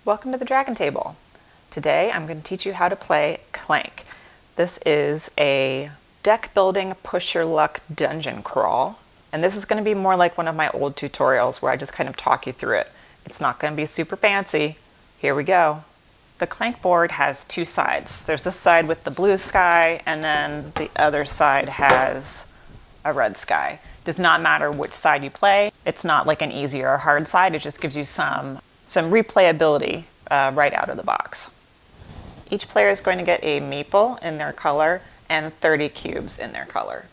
Welcome to the Dragon Table. Today I'm going to teach you how to play Clank. This is a deck building push your luck dungeon crawl, and this is going to be more like one of my old tutorials where I just kind of talk you through it. It's not going to be super fancy. Here we go. The Clank board has two sides. There's this side with the blue sky, and then the other side has a red sky. Does not matter which side you play. It's not like an easy or a hard side. It just gives you some replayability right out of the box. Each player is going to get a meeple in their color and 30 cubes in their color.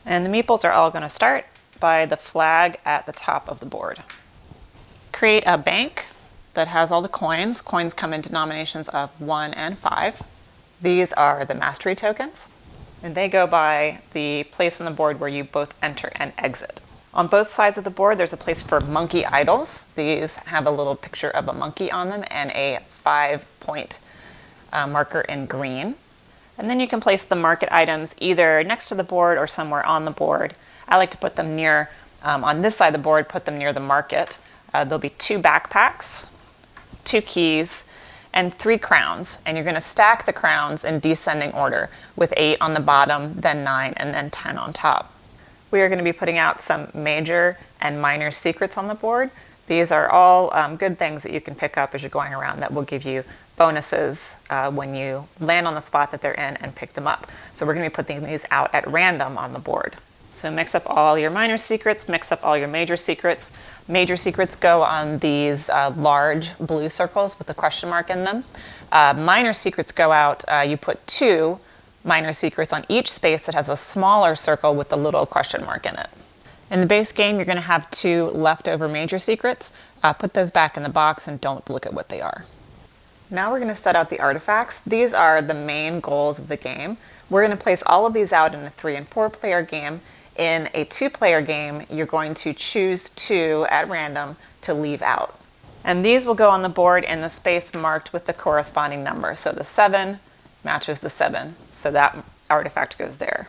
And the meeples are all going to start by the flag at the top of the board. Create a bank that has all the coins. Coins come in denominations of 1 and 5. These are the mastery tokens, and they go by the place on the board where you both enter and exit. On both sides of the board, there's a place for monkey idols. These have a little picture of a monkey on them and a 5-point marker in green. And then you can place the market items either next to the board or somewhere on the board. I like to put them near, on this side of the board, put them near the market. There'll be 2 backpacks, 2 keys, and 3 crowns. And you're going to stack the crowns in descending order with 8 on the bottom, then 9, and then 10 on top. We are going to be putting out some major and minor secrets on the board. These are all good things that you can pick up as you're going around that will give you bonuses when you land on the spot that they're in and pick them up. So we're going to be putting these out at random on the board. So mix up all your minor secrets, mix up all your major secrets. Major secrets go on these large blue circles with a question mark in them. Minor secrets go out, you put 2 minor secrets on each space that has a smaller circle with a little question mark in it. In the base game, you're going to have 2 leftover major secrets. Put those back in the box and don't look at what they are. Now we're going to set out the artifacts. These are the main goals of the game. We're going to place all of these out in a 3- and 4-player game. In a 2-player game, you're going to choose 2 at random to leave out. And these will go on the board in the space marked with the corresponding number. So the 7 matches the 7, so that artifact goes there.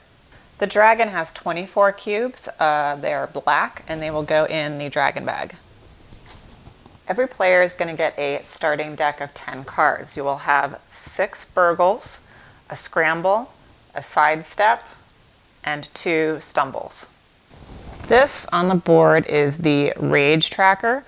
The dragon has 24 cubes. They are black, and they will go in the dragon bag. Every player is going to get a starting deck of 10 cards. You will have 6 burgles, a scramble, a sidestep, and 2 stumbles. This on the board is the rage tracker.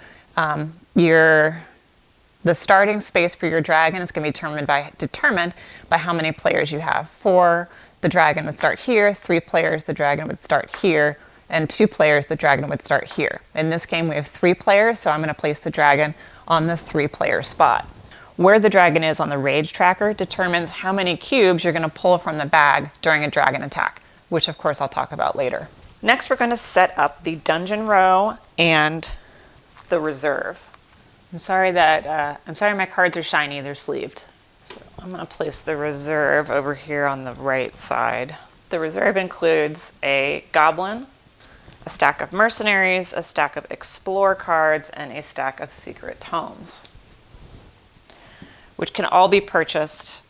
The starting space for your dragon is going to be determined by how many players you have. 4, the dragon would start here. 3 players, the dragon would start here. And 2 players, the dragon would start here. In this game, we have 3 players, so I'm going to place the dragon on the 3-player spot. Where the dragon is on the rage tracker determines how many cubes you're going to pull from the bag during a dragon attack, which of course I'll talk about later. Next, we're going to set up the dungeon row and the reserve. I'm sorry my cards are shiny, they're sleeved. So I'm going to place the reserve over here on the right side. The reserve includes a goblin, a stack of mercenaries, a stack of explore cards, and a stack of secret tomes, which can all be purchased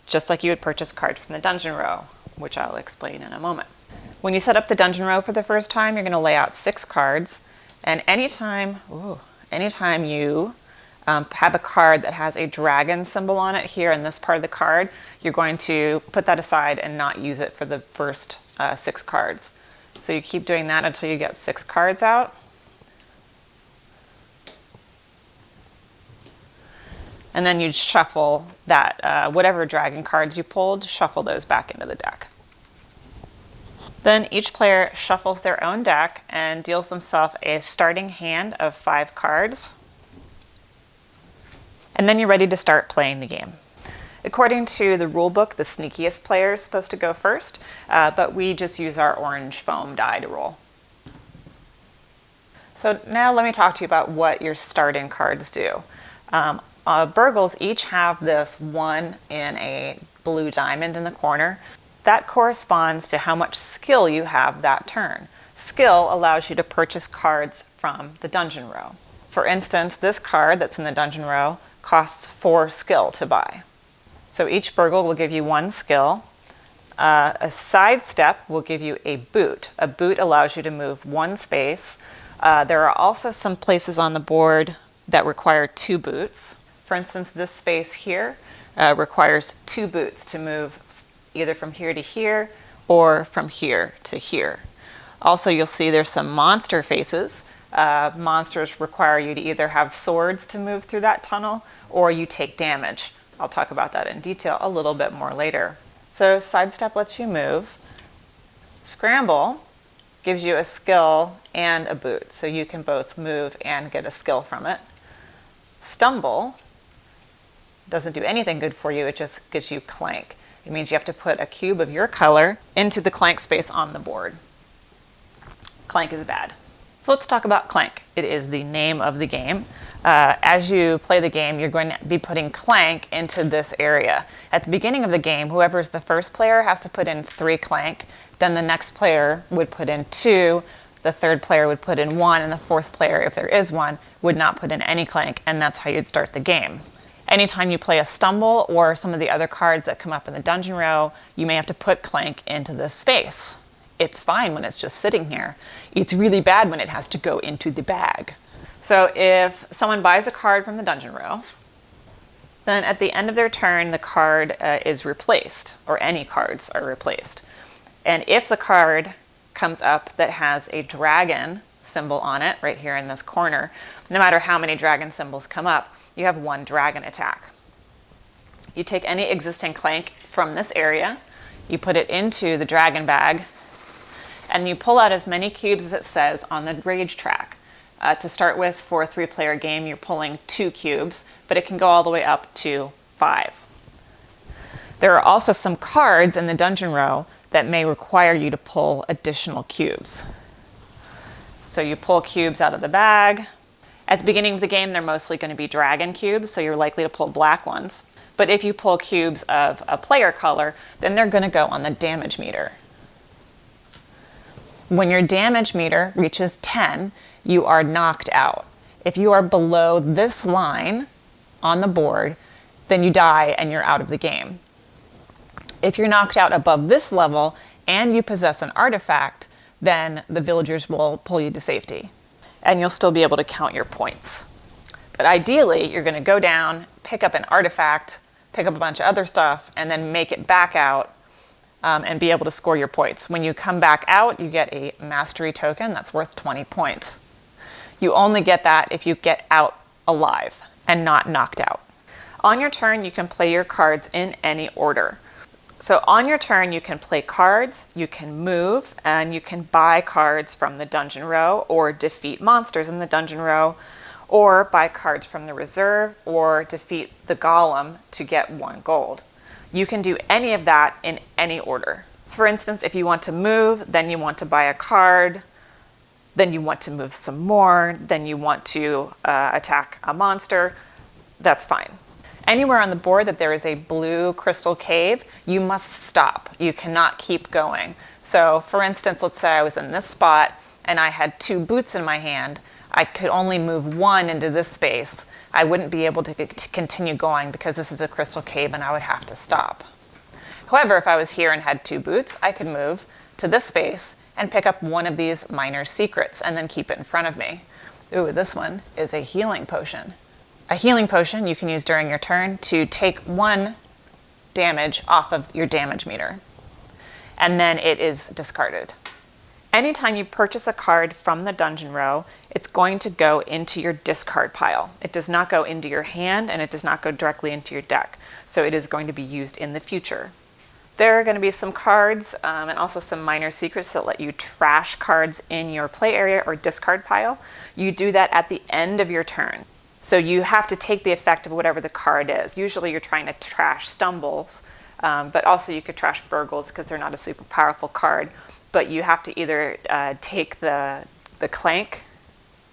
just like you would purchase cards from the dungeon row, which I'll explain in a moment. When you set up the dungeon row for the first time, you're going to lay out 6 cards, and anytime you have a card that has a dragon symbol on it here in this part of the card, you're going to put that aside and not use it for the first 6 cards. So you keep doing that until you get 6 cards out. And then you shuffle that, whatever dragon cards you pulled, shuffle those back into the deck. Then each player shuffles their own deck and deals themselves a starting hand of 5 cards. And then you're ready to start playing the game. According to the rule book, the sneakiest player is supposed to go first, but we just use our orange foam die to roll. So now let me talk to you about what your starting cards do. Burgles each have this 1 in a blue diamond in the corner. That corresponds to how much skill you have that turn. Skill allows you to purchase cards from the dungeon row. For instance, this card that's in the dungeon row costs 4 skill to buy. So each burgle will give you 1 skill. A sidestep will give you a boot. A boot allows you to move 1 space. There are also some places on the board that require 2 boots. For instance, this space here requires 2 boots to move either from here to here or from here to here. Also, you'll see there's some monster faces. Monsters require you to either have swords to move through that tunnel or you take damage. I'll talk about that in detail a little bit more later. So sidestep lets you move. Scramble gives you a skill and a boot, so you can both move and get a skill from it. Stumble doesn't do anything good for you, it just gives you clank. It means you have to put a cube of your color into the clank space on the board. Clank is bad. So let's talk about Clank. It is the name of the game. As you play the game, you're going to be putting Clank into this area. At the beginning of the game, whoever's the first player has to put in 3 Clank, then the next player would put in 2, the third player would put in 1, and the fourth player, if there is one, would not put in any Clank, and that's how you'd start the game. Anytime you play a Stumble or some of the other cards that come up in the dungeon row, you may have to put Clank into this space. It's fine when it's just sitting here. It's really bad when it has to go into the bag. So if someone buys a card from the dungeon row, then at the end of their turn, the card is replaced, or any cards are replaced. And if the card comes up that has a dragon symbol on it, right here in this corner, no matter how many dragon symbols come up, you have 1 dragon attack. You take any existing Clank from this area, you put it into the dragon bag, and you pull out as many cubes as it says on the rage track. To start with, for a 3-player game, you're pulling 2 cubes, but it can go all the way up to 5. There are also some cards in the dungeon row that may require you to pull additional cubes. So you pull cubes out of the bag. At the beginning of the game, they're mostly going to be dragon cubes, so you're likely to pull black ones. But if you pull cubes of a player color, then they're going to go on the damage meter. When your damage meter reaches 10, you are knocked out. If you are below this line on the board, then you die and you're out of the game. If you're knocked out above this level and you possess an artifact, then the villagers will pull you to safety. And you'll still be able to count your points. But ideally, you're going to go down, pick up an artifact, pick up a bunch of other stuff, and then make it back out and be able to score your points. When you come back out, you get a mastery token that's worth 20 points. You only get that if you get out alive and not knocked out. On your turn, you can play your cards in any order. So on your turn, you can play cards, you can move, and you can buy cards from the dungeon row or defeat monsters in the dungeon row, or buy cards from the reserve or defeat the golem to get 1 gold. You can do any of that in any order. For instance, if you want to move, then you want to buy a card, then you want to move some more, then you want to attack a monster, that's fine. Anywhere on the board that there is a blue crystal cave, you must stop. You cannot keep going. So for instance, let's say I was in this spot and I had 2 boots in my hand. I could only move 1 into this space. I wouldn't be able to continue going because this is a crystal cave and I would have to stop. However, if I was here and had 2 boots, I could move to this space and pick up one of these minor secrets and then keep it in front of me. Ooh, this one is a healing potion. A healing potion you can use during your turn to take 1 damage off of your damage meter, and then it is discarded. Anytime you purchase a card from the dungeon row, it's going to go into your discard pile. It does not go into your hand and it does not go directly into your deck, so it is going to be used in the future. There are going to be some cards and also some minor secrets that let you trash cards in your play area or discard pile. You do that at the end of your turn. So you have to take the effect of whatever the card is. Usually you're trying to trash stumbles, but also you could trash burgles because they're not a super powerful card. But you have to either take the clank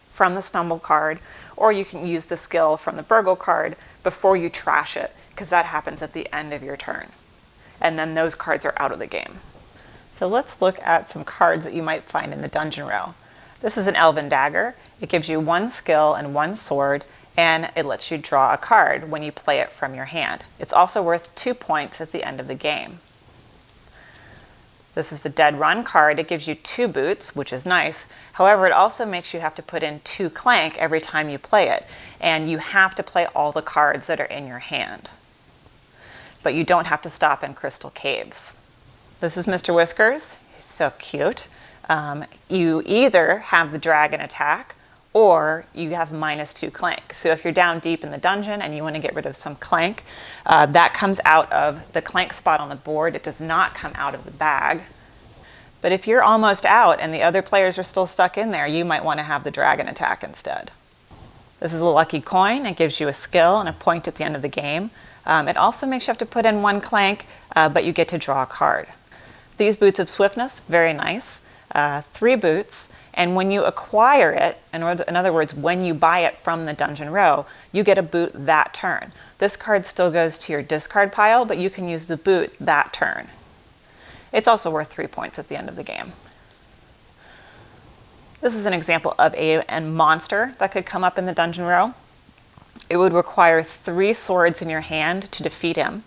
from the stumble card, or you can use the skill from the burgle card before you trash it, because that happens at the end of your turn. And then those cards are out of the game. So let's look at some cards that you might find in the dungeon row. This is an elven dagger. It gives you 1 skill and 1 sword, and it lets you draw a card when you play it from your hand. It's also worth 2 points at the end of the game. This is the Dead Run card. It gives you 2 boots, which is nice. However, it also makes you have to put in 2 Clank every time you play it, and you have to play all the cards that are in your hand. But you don't have to stop in Crystal Caves. This is Mr. Whiskers. He's so cute. You either have the dragon attack, or you have -2 Clank. So if you're down deep in the dungeon and you want to get rid of some Clank, that comes out of the Clank spot on the board. It does not come out of the bag. But if you're almost out and the other players are still stuck in there, you might want to have the dragon attack instead. This is a lucky coin. It gives you a skill and a point at the end of the game. It also makes you have to put in 1 Clank, but you get to draw a card. These boots of swiftness, very nice. 3 boots. And when you acquire it, in other words, when you buy it from the dungeon row, you get a boot that turn. This card still goes to your discard pile, but you can use the boot that turn. It's also worth 3 points at the end of the game. This is an example of a monster that could come up in the dungeon row. It would require 3 swords in your hand to defeat him.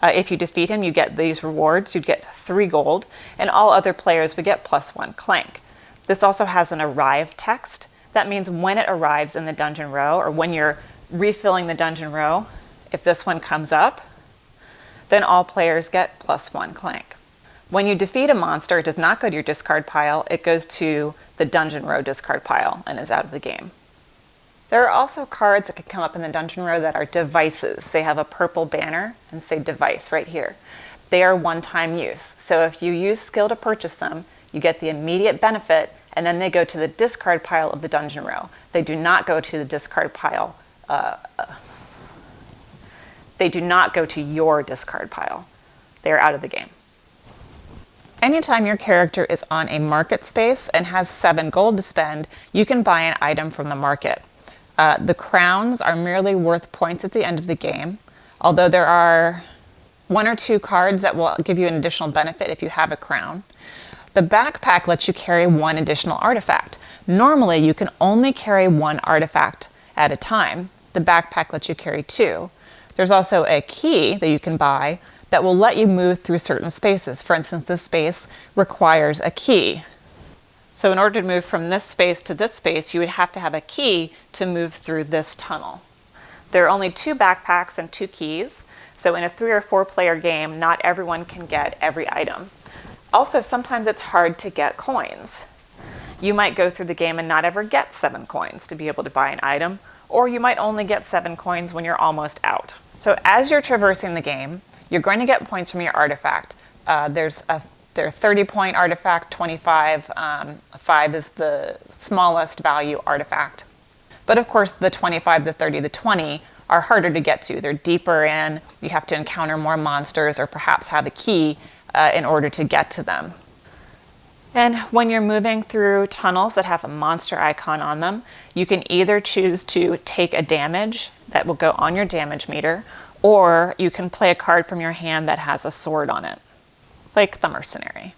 If you defeat him, you get these rewards. You'd get 3 gold, and all other players would get +1 Clank. This also has an arrive text. That means when it arrives in the dungeon row, or when you're refilling the dungeon row, if this one comes up, then all players get +1 Clank. When you defeat a monster, it does not go to your discard pile. It goes to the dungeon row discard pile and is out of the game. There are also cards that can come up in the dungeon row that are devices. They have a purple banner and say device right here. They are one-time use. So if you use skill to purchase them, you get the immediate benefit, and then they go to the discard pile of the dungeon row. They do not go to the discard pile. They do not go to your discard pile. They are out of the game. Anytime your character is on a market space and has 7 gold to spend, you can buy an item from the market. The crowns are merely worth points at the end of the game, although there are 1 or 2 cards that will give you an additional benefit if you have a crown. The backpack lets you carry 1 additional artifact. Normally, you can only carry 1 artifact at a time. The backpack lets you carry 2. There's also a key that you can buy that will let you move through certain spaces. For instance, this space requires a key. So in order to move from this space to this space, you would have to have a key to move through this tunnel. There are only 2 backpacks and 2 keys. So in a 3 or 4 player game, not everyone can get every item. Also, sometimes it's hard to get coins. You might go through the game and not ever get 7 coins to be able to buy an item, or you might only get 7 coins when you're almost out. So as you're traversing the game, you're going to get points from your artifact. There's a 30-point artifact, 25, 5 is the smallest value artifact. But of course, the 25, the 30, the 20 are harder to get to. They're deeper in, you have to encounter more monsters or perhaps have a key in order to get to them. And when you're moving through tunnels that have a monster icon on them, you can either choose to take a damage that will go on your damage meter, or you can play a card from your hand that has a sword on it, like the mercenary.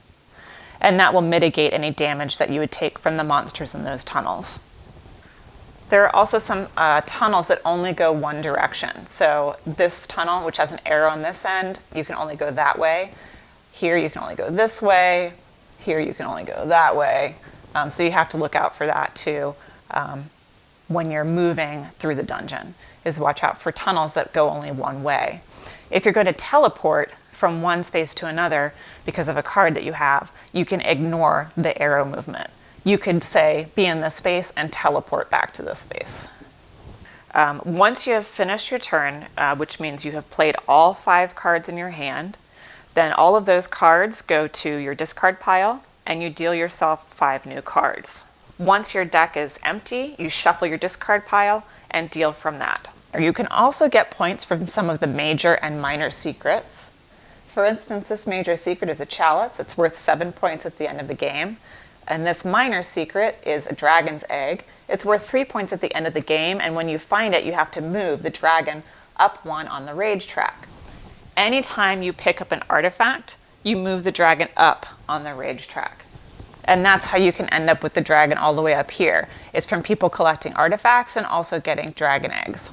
And that will mitigate any damage that you would take from the monsters in those tunnels. There are also some tunnels that only go one direction. So this tunnel, which has an arrow on this end, you can only go that way. Here you can only go this way. Here you can only go that way. So you have to look out for that too when you're moving through the dungeon, is watch out for tunnels that go only one way. If you're going to teleport from one space to another because of a card that you have, you can ignore the arrow movement. You could say, be in this space and teleport back to this space. Once you have finished your turn, which means you have played all 5 cards in your hand, then all of those cards go to your discard pile and you deal yourself 5 new cards. Once your deck is empty, you shuffle your discard pile and deal from that. Or you can also get points from some of the major and minor secrets. For instance, this major secret is a chalice. It's worth 7 points at the end of the game. And this minor secret is a dragon's egg. It's worth 3 points at the end of the game, and when you find it, you have to move the dragon up 1 on the rage track. Anytime you pick up an artifact, you move the dragon up on the rage track. And that's how you can end up with the dragon all the way up here. It's from people collecting artifacts and also getting dragon eggs.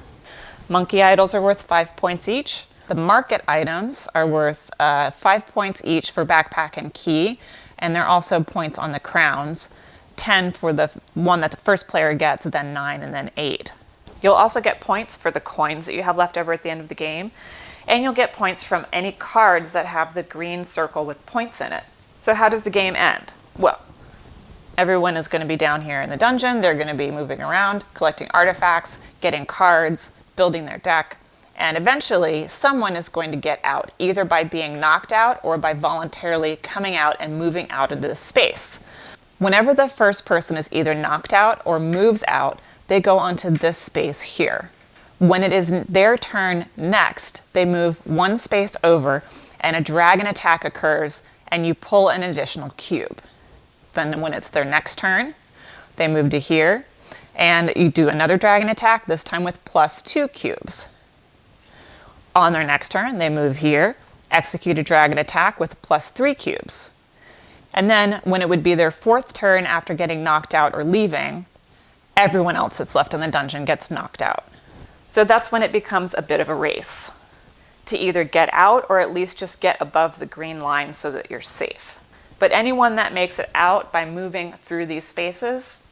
Monkey idols are worth 5 points each. The market items are worth 5 points each for backpack and key, and there are also points on the crowns, 10 for the one that the first player gets, then 9, and then 8. You'll also get points for the coins that you have left over at the end of the game, and you'll get points from any cards that have the green circle with points in it. So how does the game end? Well, everyone is going to be down here in the dungeon. They're going to be moving around, collecting artifacts, getting cards, building their deck, and eventually someone is going to get out, either by being knocked out or by voluntarily coming out and moving out of this space. Whenever the first person is either knocked out or moves out, they go onto this space here. When it is their turn next, they move one space over and a dragon attack occurs and you pull an additional cube. Then when it's their next turn, they move to here and you do another dragon attack, this time with +2 cubes. On their next turn, they move here, execute a dragon attack with +3 cubes. And then when it would be their fourth turn after getting knocked out or leaving, everyone else that's left in the dungeon gets knocked out. So that's when it becomes a bit of a race to either get out or at least just get above the green line so that you're safe. But anyone that makes it out by moving through these spaces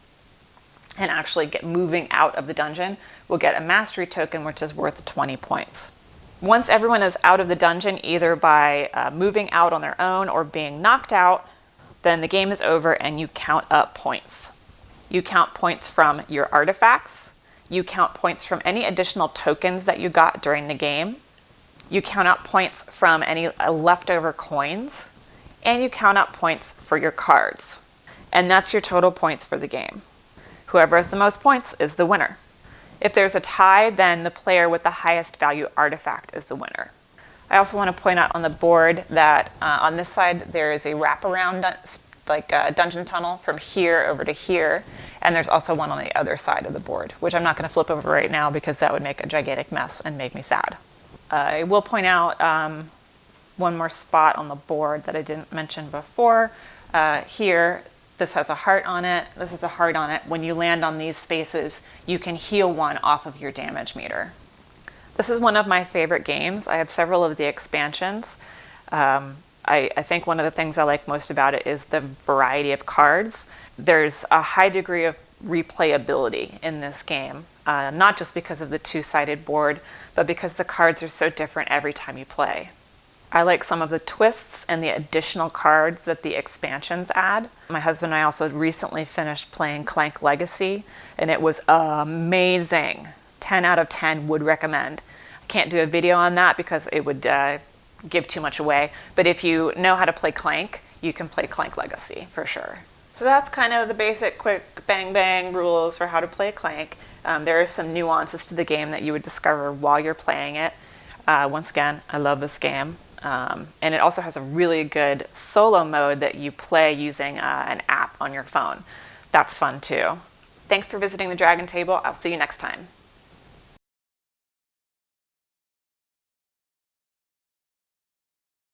and actually moving out of the dungeon will get a mastery token, which is worth 20 points. Once everyone is out of the dungeon, either by moving out on their own or being knocked out, then the game is over and you count up points. You count points from your artifacts. You count points from any additional tokens that you got during the game. You count out points from any leftover coins. And you count out points for your cards. And that's your total points for the game. Whoever has the most points is the winner. If there's a tie, then the player with the highest value artifact is the winner. I also want to point out on the board that on this side there is a wraparound dungeon tunnel from here over to here, and there's also one on the other side of the board, which I'm not going to flip over right now because that would make a gigantic mess and make me sad. I will point out one more spot on the board that I didn't mention before. Here, this has a heart on it. This is a heart on it. When you land on these spaces, you can heal 1 off of your damage meter. This is one of my favorite games. I have several of the expansions. I think one of the things I like most about it is the variety of cards. There's a high degree of replayability in this game, not just because of the two-sided board, but because the cards are so different every time you play. I like some of the twists and the additional cards that the expansions add. My husband and I also recently finished playing Clank Legacy, and it was amazing. 10 out of 10 would recommend. I can't do a video on that because it would give too much away, but if you know how to play Clank, you can play Clank Legacy for sure. So that's kind of the basic quick bang rules for how to play Clank. There are some nuances to the game that you would discover while you're playing it. Once again, I love this game. And it also has a really good solo mode that you play using an app on your phone. That's fun too. Thanks for visiting the Dragon Table. I'll see you next time.